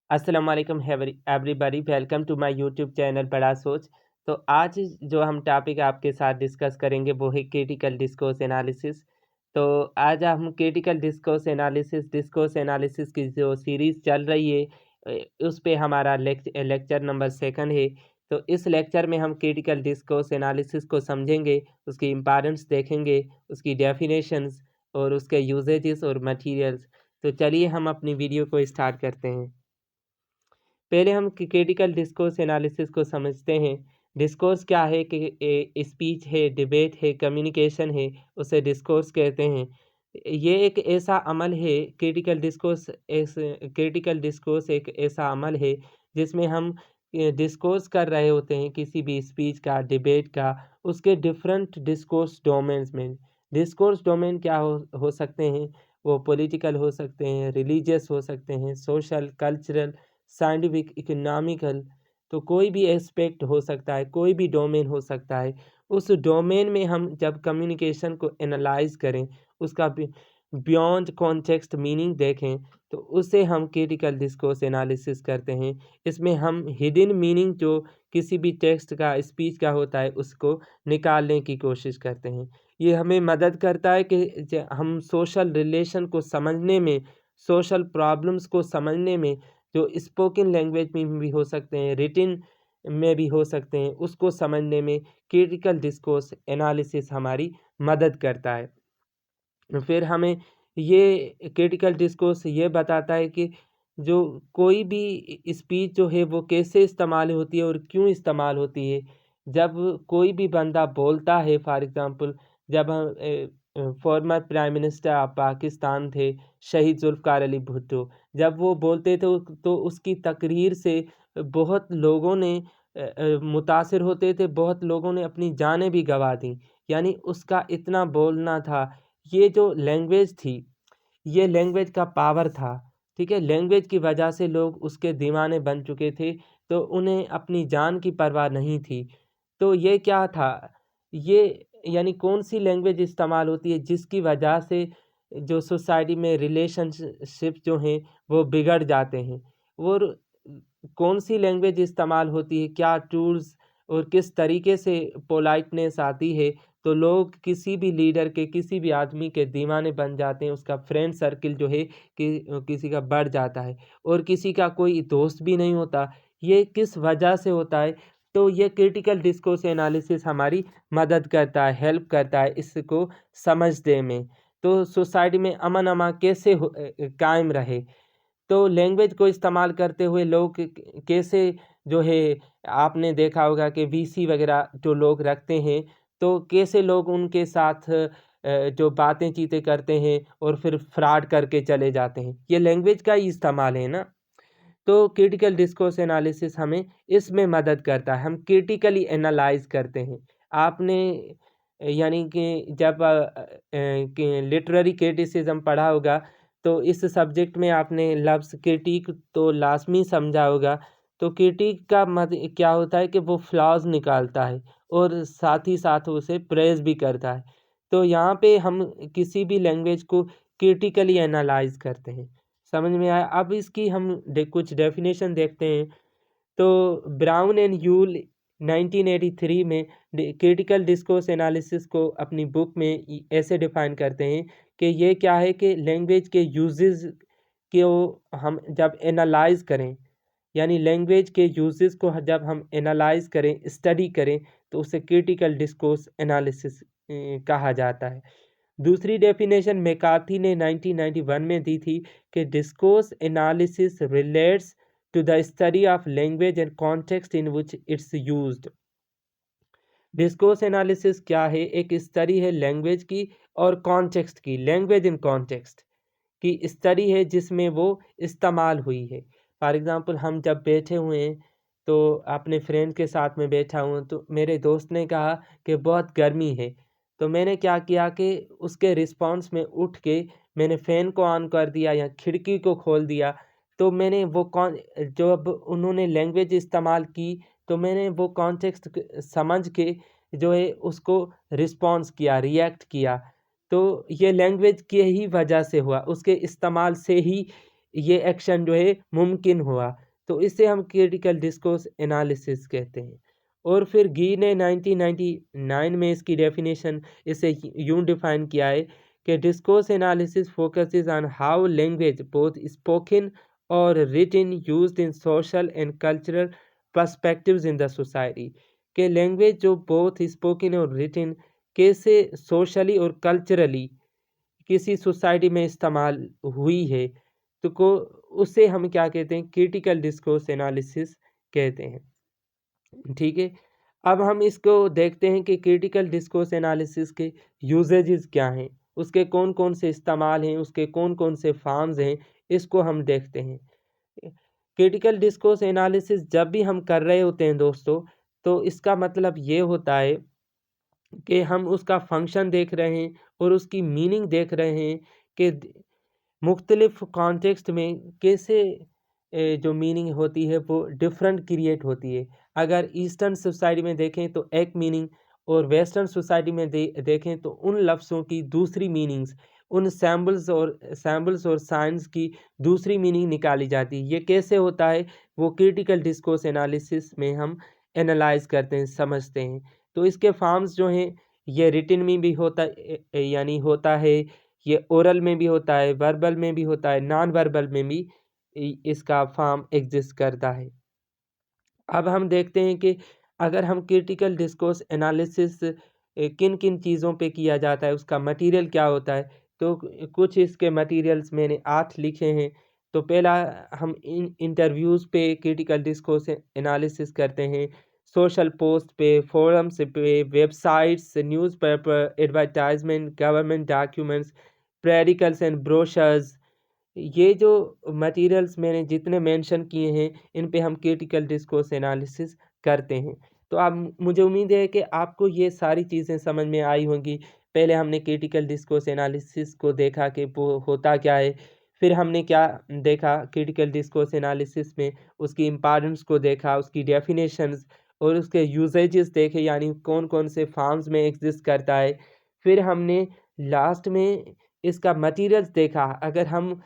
अस्सलाम वालेकुम everybody, welcome to my YouTube channel बड़ा सोच। तो आज जो हम टॉपिक आपके साथ डिस्कस करेंगे वो है क्रिटिकल डिस्कोर्स एनालिसिस। तो आज हम क्रिटिकल डिस्कोर्स एनालिसिस की जो सीरीज़ चल रही है उस पे हमारा लेक्चर नंबर 2 है। तो इस लेक्चर में हम क्रिटिकल डिस्कोर्स एनालिसिस को समझेंगे, उसकी इम्पॉर्टेंस देखेंगे, उसकी डेफिनेशंस और उसके यूजेजेस और मटेरियल्स। तो चलिए हम अपनी वीडियो को स्टार्ट करते हैं। पहले हम क्रिटिकल डिस्कोर्स एनालिसिस को समझते हैं। डिस्कोर्स क्या है कि स्पीच है, डिबेट है, कम्युनिकेशन है, उसे डिस्कोर्स कहते हैं। ये एक ऐसा अमल है, क्रिटिकल डिस्कोर्स एक ऐसा अमल है जिसमें हम डिस्कोर्स कर रहे होते हैं किसी भी स्पीच का, डिबेट का, उसके डिफरेंट डिस्कोर्स डोमेन्स में। डिस्कोर्स डोमेन क्या हो सकते हैं? वो पॉलिटिकल हो सकते हैं, रिलीजियस हो सकते हैं, सोशल, कल्चरल, साइंटिफिक, इकोनॉमिकल। तो कोई भी एस्पेक्ट हो सकता है, कोई भी डोमेन हो सकता है। उस डोमेन में हम जब कम्युनिकेशन को एनालाइज करें, उसका बियॉन्ड कॉन्टेक्स्ट मीनिंग देखें, तो उसे हम क्रिटिकल डिस्कोर्स एनालिसिस करते हैं। इसमें हम हिडन मीनिंग जो किसी भी टेक्स्ट का, स्पीच का होता है, उसको निकालने की कोशिश करते हैं। ये हमें मदद करता है कि हम सोशल रिलेशन को समझने में, सोशल प्रॉब्लम्स को समझने में, जो स्पोकन लैंग्वेज में भी हो सकते हैं, रिटिन में भी हो सकते हैं, उसको समझने में क्रिटिकल डिस्कोर्स एनालिसिस हमारी मदद करता है। फिर हमें ये क्रिटिकल डिस्कोर्स ये बताता है कि जो कोई भी स्पीच जो है वो कैसे इस्तेमाल होती है और क्यों इस्तेमाल होती है। जब कोई भी बंदा बोलता है, फॉर एग्ज़ाम्पल जब हम former prime minister of Pakistan थे, शहीद ज़ुल्फ़िकार अली भुट्टो, जब वो बोलते थे तो उसकी तकरीर से बहुत लोगों ने मुतासिर होते थे, बहुत लोगों ने अपनी जानें भी गँवा दी। यानी उसका इतना बोलना था। ये जो लैंग्वेज थी, ये लैंग्वेज का पावर था, ठीक है? लैंग्वेज की वजह से लोग उसके दीवाने बन चुके थे, तो उन्हें अपनी जान की परवाह नहीं थी। तो ये क्या था? ये यानी कौन-सी लैंग्वेज इस्तेमाल होती है जिसकी वजह से जो सोसाइटी में रिलेशनशिप जो हैं, वो बिगड़ जाते हैं। और कौन-सी लैंग्वेज इस्तेमाल होती है, क्या टूल्स और किस तरीके से पोलाइटनेस आती है, तो लोग किसी भी लीडर के, किसी भी आदमी के दीवाने बन जाते हैं। उसका फ्रेंड सर्किल जो है किसी का बढ़ जाता है और किसी का कोई दोस्त भी नहीं होता। ये किस वजह से होता है? तो ये क्रिटिकल डिस्कोर्स एनालिसिस हमारी मदद करता है, हेल्प करता है इसको समझने में। तो सोसाइटी में अमन-अमान कैसे कायम रहे। तो लैंग्वेज को इस्तेमाल करते हुए लोग कैसे जो है, आपने देखा होगा कि वीसी वगैरह जो लोग रखते हैं, तो कैसे लोग उनके साथ जो बातें-चीतें करते हैं और फिर फ्रॉड करके चले जाते हैं। ये लैंग्वेज का ही इस्तेमाल है ना। तो क्रिटिकल डिस्कोर्स एनालिसिस हमें इसमें मदद करता है। हम क्रिटिकली एनालाइज़ करते हैं। आपने यानी कि जब कि लिटरेरी क्रिटिसिज़्म पढ़ा होगा, तो इस सब्जेक्ट में आपने लफ्ज़ क्रिटिक तो लाज़मी समझा होगा। तो क्रिटिक का मत क्या होता है कि वो फ्लॉज़ निकालता है और साथ ही साथ उसे प्रेज़ भी करता है। तो यहाँ पे हम किसी भी लैंग्वेज को क्रिटिकली एनालाइज़ करते हैं। समझ में आया? अब इसकी हम कुछ डेफिनेशन देखते हैं। तो ब्राउन एंड यूल 1983 में क्रिटिकल डिस्कोर्स एनालिसिस को अपनी बुक में ऐसे डिफाइन करते हैं कि ये क्या है कि लैंग्वेज के यूजेस को हम जब एनालाइज करें, यानी लैंग्वेज के यूजेस को जब हम एनालाइज करें, स्टडी करें, तो उसे क्रिटिकल डिस्कोर्स एनालिसिस कहा जाता है। दूसरी डेफिनेशन मैकार्थी ने 1991 में दी थी कि discourse analysis relates to the study of language and context in which it's used. Discourse analysis क्या है? एक स्टडी है लैंग्वेज की और कॉन्टेक्स्ट की, लैंग्वेज इन कॉन्टेक्स्ट की स्टडी है जिसमें वो इस्तेमाल हुई है। फॉर एग्ज़ाम्पल हम जब बैठे हुए हैं, तो अपने फ्रेंड के साथ में बैठा हूँ, तो मेरे दोस्त ने कहा कि बहुत गर्मी है। तो मैंने क्या किया कि उसके रिस्पॉन्स में उठ के मैंने फ़ैन को ऑन कर दिया या खिड़की को खोल दिया। तो मैंने वो जब उन्होंने लैंग्वेज इस्तेमाल की, तो मैंने वो कॉन्टेक्स्ट समझ के जो है उसको रिस्पॉन्स किया, रिएक्ट किया। तो ये लैंग्वेज के ही वजह से हुआ, उसके इस्तेमाल से ही ये एक्शन जो है मुमकिन हुआ। तो इसे हम क्रिटिकल डिस्कोर्स एनालिसिस कहते हैं। और फिर गी ने 1999 में इसकी डेफिनेशन इसे यूं डिफाइन किया है कि discourse analysis focuses on how language both spoken और written used in social and cultural perspectives in the society. कि लैंग्वेज जो बोथ स्पोकन और रिटन कैसे सोशली और कल्चरली किसी सोसाइटी में इस्तेमाल हुई है, तो को उसे हम क्या कहते हैं, क्रिटिकल डिस्कोर्स एनालिसिस कहते हैं। ठीक है, अब हम इसको देखते हैं कि क्रिटिकल डिस्कोर्स एनालिसिस के यूजेजेस क्या हैं, उसके कौन कौन से इस्तेमाल हैं, उसके कौन कौन से फॉर्म्स हैं, इसको हम देखते हैं। क्रिटिकल डिस्कोर्स एनालिसिस जब भी हम कर रहे होते हैं दोस्तों, तो इसका मतलब ये होता है कि हम उसका फंक्शन देख रहे हैं और उसकी मीनिंग देख रहे हैं कि मुख्तलिफ कॉन्टेक्स्ट में कैसे जो मीनिंग होती है वो डिफरेंट क्रिएट होती है। अगर ईस्टर्न सोसाइटी में देखें तो एक मीनिंग, और वेस्टर्न सोसाइटी में देखें तो उन लफ्ज़ों की दूसरी मीनिंग्स, उन सैम्बल्स और साइंस की दूसरी मीनिंग निकाली जाती है। ये कैसे होता है, वो क्रिटिकल डिस्कोर्स एनालिसिस में हम एनालाइज करते हैं, समझते हैं। तो इसके फॉर्म्स जो हैं, ये रिटन में भी होता यानी होता है, ये ओरल में भी होता है, वर्बल में भी होता है, नॉन वर्बल में भी इसका फॉर्म एग्जिस्ट करता है। अब हम देखते हैं कि अगर हम क्रिटिकल डिस्कोर्स एनालिसिस किन किन चीज़ों पे किया जाता है, उसका मटेरियल क्या होता है, तो कुछ इसके मटेरियल्स मैंने 8 लिखे हैं। तो पहला, हम इंटरव्यूज़ पे क्रिटिकल डिस्कोर्स एनालिसिस करते हैं, सोशल पोस्ट पे, फोरम्स पे, websites, newspaper, advertisement, government documents, Pericles and brochures. ये जो मटेरियल्स मैंने जितने मेंशन किए हैं, इन पे हम क्रिटिकल डिस्कोर्स एनालिसिस करते हैं। तो आप, मुझे उम्मीद है कि आपको ये सारी चीज़ें समझ में आई होंगी। पहले हमने क्रिटिकल डिस्कोर्स एनालिसिस को देखा कि वो होता क्या है, फिर हमने क्या देखा क्रिटिकल डिस्कोर्स एनालिसिस में, उसकी इम्पोर्टेंस को देखा, उसकी डेफिनेशंस और उसके यूसेजेस देखे, यानी कौन कौन से फॉर्म्स में एग्जिस्ट करता है। फिर हमने लास्ट में इसका मटेरियल्स देखा। अगर हम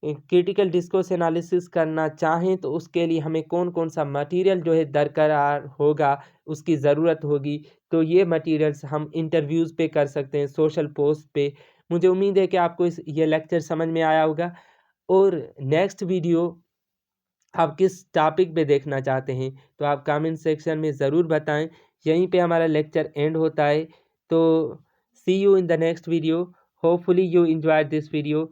क्रिटिकल डिस्कोर्स एनालिसिस करना चाहें तो उसके लिए हमें कौन कौन सा मटेरियल जो है दरकार होगा, उसकी ज़रूरत होगी। तो ये मटेरियल्स हम इंटरव्यूज़ पे कर सकते हैं, सोशल पोस्ट पे। मुझे उम्मीद है कि आपको ये लेक्चर समझ में आया होगा। और नेक्स्ट वीडियो आप किस टॉपिक पे देखना चाहते हैं, तो आप कमेंट सेक्शन में ज़रूर बताएं। यहीं पे हमारा लेक्चर एंड होता है। तो see you in the next video. Hopefully you enjoyed this video.